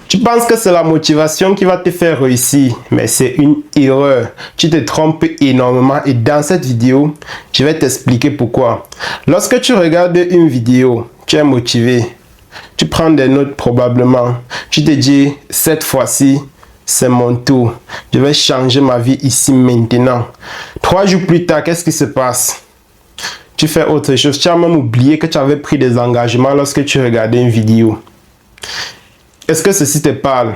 Tu penses que c'est la motivation qui va te faire réussir, mais c'est une erreur. Tu te trompes énormément et dans cette vidéo, je vais t'expliquer pourquoi. Lorsque tu regardes une vidéo, tu es motivé, tu prends des notes probablement, tu te dis cette fois-ci, c'est mon tour, je vais changer ma vie ici maintenant. 3 jours plus tard, qu'est-ce qui se passe? Tu fais autre chose, tu as même oublié que tu avais pris des engagements lorsque tu regardais une vidéo. Est-ce que ceci te parle?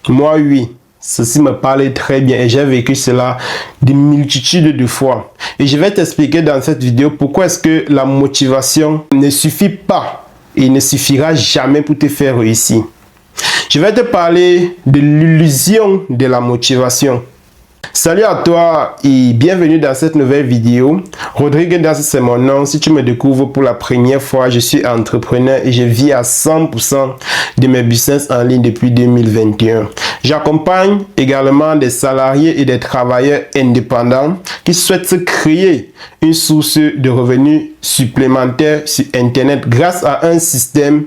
Moi, oui. Ceci me parle très bien et j'ai vécu cela des multitudes de fois. Et je vais t'expliquer dans cette vidéo pourquoi est-ce que la motivation ne suffit pas et ne suffira jamais pour te faire réussir. Je vais te parler de l'illusion de la motivation. Salut à toi et bienvenue dans cette nouvelle vidéo. Rodrigue Das, c'est mon nom. Si tu me découvres pour la première fois, je suis entrepreneur et je vis à 100% de mes business en ligne depuis 2021. J'accompagne également des salariés et des travailleurs indépendants qui souhaitent se créer une source de revenus supplémentaires sur Internet grâce à un système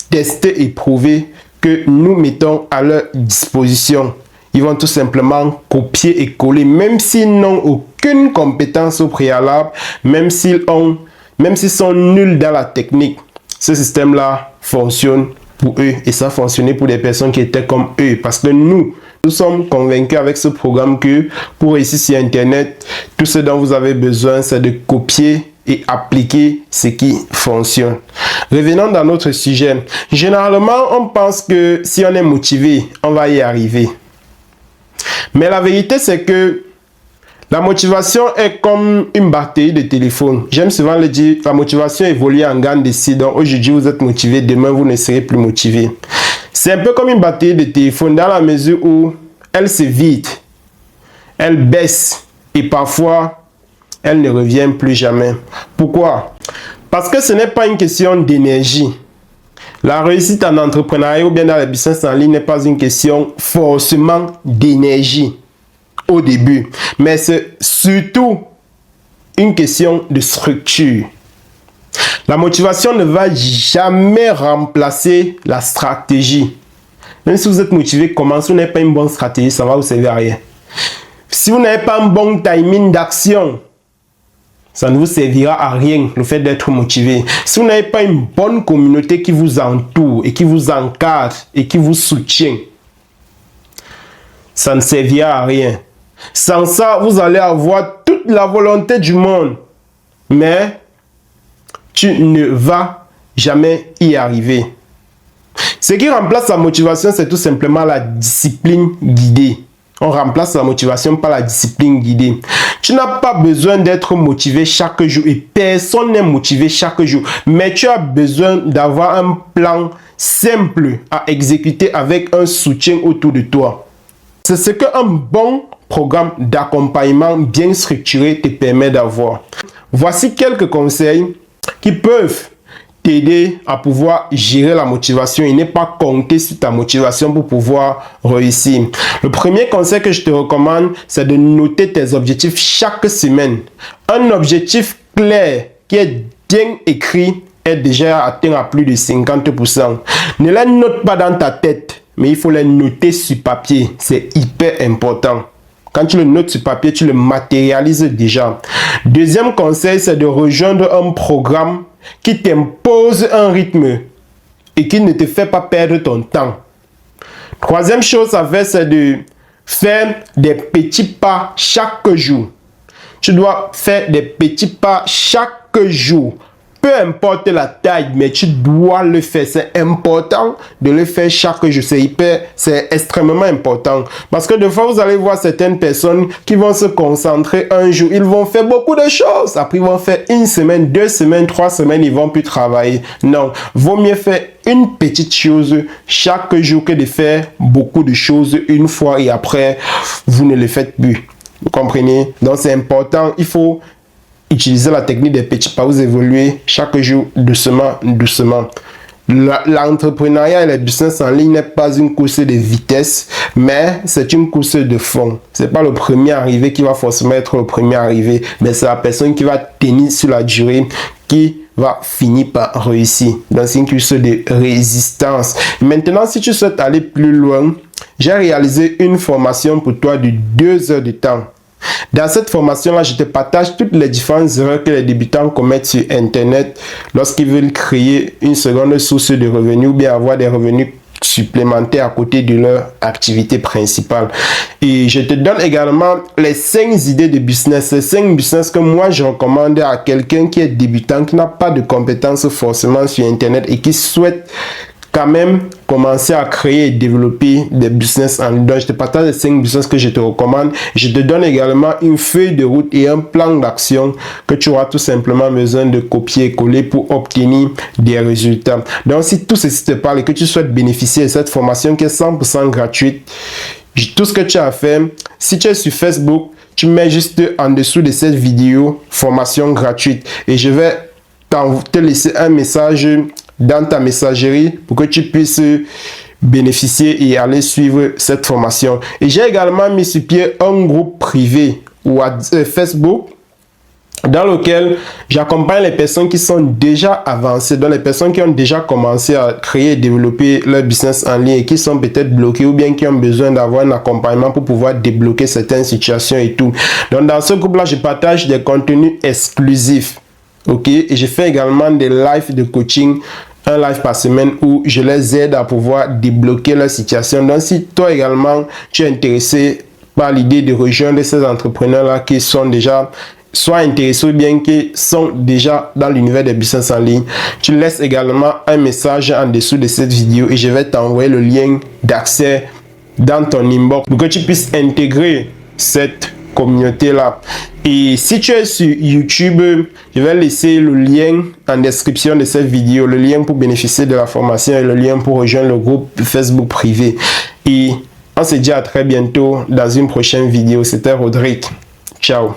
testé et prouvé que nous mettons à leur disposition. Ils vont tout simplement copier et coller, même s'ils n'ont aucune compétence au préalable, même s'ils sont nuls dans la technique. Ce système-là fonctionne pour eux et ça a fonctionné pour des personnes qui étaient comme eux. Parce que nous sommes convaincus avec ce programme que pour réussir sur Internet, tout ce dont vous avez besoin, c'est de copier et appliquer ce qui fonctionne. Revenons dans notre sujet. Généralement, on pense que si on est motivé, on va y arriver. Mais la vérité, c'est que la motivation est comme une batterie de téléphone. J'aime souvent le dire, la motivation évolue en gamme de scie. Donc aujourd'hui, vous êtes motivé, demain, vous ne serez plus motivé. C'est un peu comme une batterie de téléphone dans la mesure où elle se vide, elle baisse et parfois, elle ne revient plus jamais. Pourquoi? Parce que ce n'est pas une question d'énergie. La réussite en entrepreneuriat ou bien dans le business en ligne n'est pas une question forcément d'énergie au début, mais c'est surtout une question de structure. La motivation ne va jamais remplacer la stratégie. Même si vous êtes motivé, comment si vous n'avez pas une bonne stratégie, ça va vous servir à rien. Si vous n'avez pas un bon timing d'action, ça ne vous servira à rien, le fait d'être motivé. Si vous n'avez pas une bonne communauté qui vous entoure et qui vous encadre et qui vous soutient, ça ne servira à rien. Sans ça, vous allez avoir toute la volonté du monde, mais tu ne vas jamais y arriver. Ce qui remplace la motivation, c'est tout simplement la discipline guidée. On remplace la motivation par la discipline guidée. Tu n'as pas besoin d'être motivé chaque jour et personne n'est motivé chaque jour. Mais tu as besoin d'avoir un plan simple à exécuter avec un soutien autour de toi. C'est ce qu'un bon programme d'accompagnement bien structuré te permet d'avoir. Voici quelques conseils qui peuvent t'aider à pouvoir gérer la motivation et ne pas compter sur ta motivation pour pouvoir réussir. Le premier conseil que je te recommande, c'est de noter tes objectifs chaque semaine. Un objectif clair qui est bien écrit est déjà atteint à plus de 50%. Ne les note pas dans ta tête, mais il faut les noter sur papier. C'est hyper important. Quand tu le notes sur papier, tu le matérialises déjà. Deuxième conseil, c'est de rejoindre un programme qui t'impose un rythme et qui ne te fait pas perdre ton temps. Troisième chose à faire, c'est de faire des petits pas chaque jour. Tu dois faire des petits pas chaque jour. Peu importe la taille, mais tu dois le faire. C'est important de le faire chaque jour. C'est extrêmement important. Parce que des fois, vous allez voir certaines personnes qui vont se concentrer un jour. Ils vont faire beaucoup de choses. Après, ils vont faire 1 semaine, 2 semaines, 3 semaines. Ils vont plus travailler. Non. Vaut mieux faire une petite chose chaque jour que de faire beaucoup de choses une fois et après, vous ne le faites plus. Vous comprenez? Donc, c'est important. Il faut utiliser la technique des petits pas, vous évoluez chaque jour doucement, doucement. L'entrepreneuriat et le business en ligne n'est pas une course de vitesse, mais c'est une course de fond. C'est pas le premier arrivé qui va forcément être le premier arrivé, mais c'est la personne qui va tenir sur la durée qui va finir par réussir. Donc, c'est une question de résistance. Maintenant, si tu souhaites aller plus loin, j'ai réalisé une formation pour toi de 2 heures de temps. Dans cette formation-là, je te partage toutes les différentes erreurs que les débutants commettent sur Internet lorsqu'ils veulent créer une seconde source de revenus ou bien avoir des revenus supplémentaires à côté de leur activité principale. Et je te donne également les 5 idées de business, les 5 business que moi je recommande à quelqu'un qui est débutant, qui n'a pas de compétences forcément sur Internet et qui souhaite quand même commencer à créer et développer des business en ligne. Donc, je te partage les 5 business que je te recommande. Je te donne également une feuille de route et un plan d'action que tu auras tout simplement besoin de copier et coller pour obtenir des résultats. Donc, si tout ceci te parle et que tu souhaites bénéficier de cette formation qui est 100% gratuite, tout ce que tu as à faire, si tu es sur Facebook, tu mets juste en dessous de cette vidéo formation gratuite et je vais te laisser un message dans ta messagerie pour que tu puisses bénéficier et aller suivre cette formation. Et j'ai également mis sur pied un groupe privé ou Facebook dans lequel j'accompagne les personnes qui sont déjà avancées, dans les personnes qui ont déjà commencé à créer et développer leur business en ligne et qui sont peut-être bloquées ou bien qui ont besoin d'avoir un accompagnement pour pouvoir débloquer certaines situations et tout. Donc dans ce groupe-là, je partage des contenus exclusifs. Ok, et je fais également des lives de coaching, un live par semaine où je les aide à pouvoir débloquer leur situation. Donc si toi également tu es intéressé par l'idée de rejoindre ces entrepreneurs là qui sont déjà soit intéressés ou bien qui sont déjà dans l'univers des business en ligne, tu laisses également un message en dessous de cette vidéo et je vais t'envoyer le lien d'accès dans ton inbox pour que tu puisses intégrer cette communauté là. Et si tu es sur YouTube, je vais laisser le lien en description de cette vidéo, le lien pour bénéficier de la formation et le lien pour rejoindre le groupe Facebook privé. Et on se dit à très bientôt dans une prochaine vidéo. C'était Rodrigue. Ciao.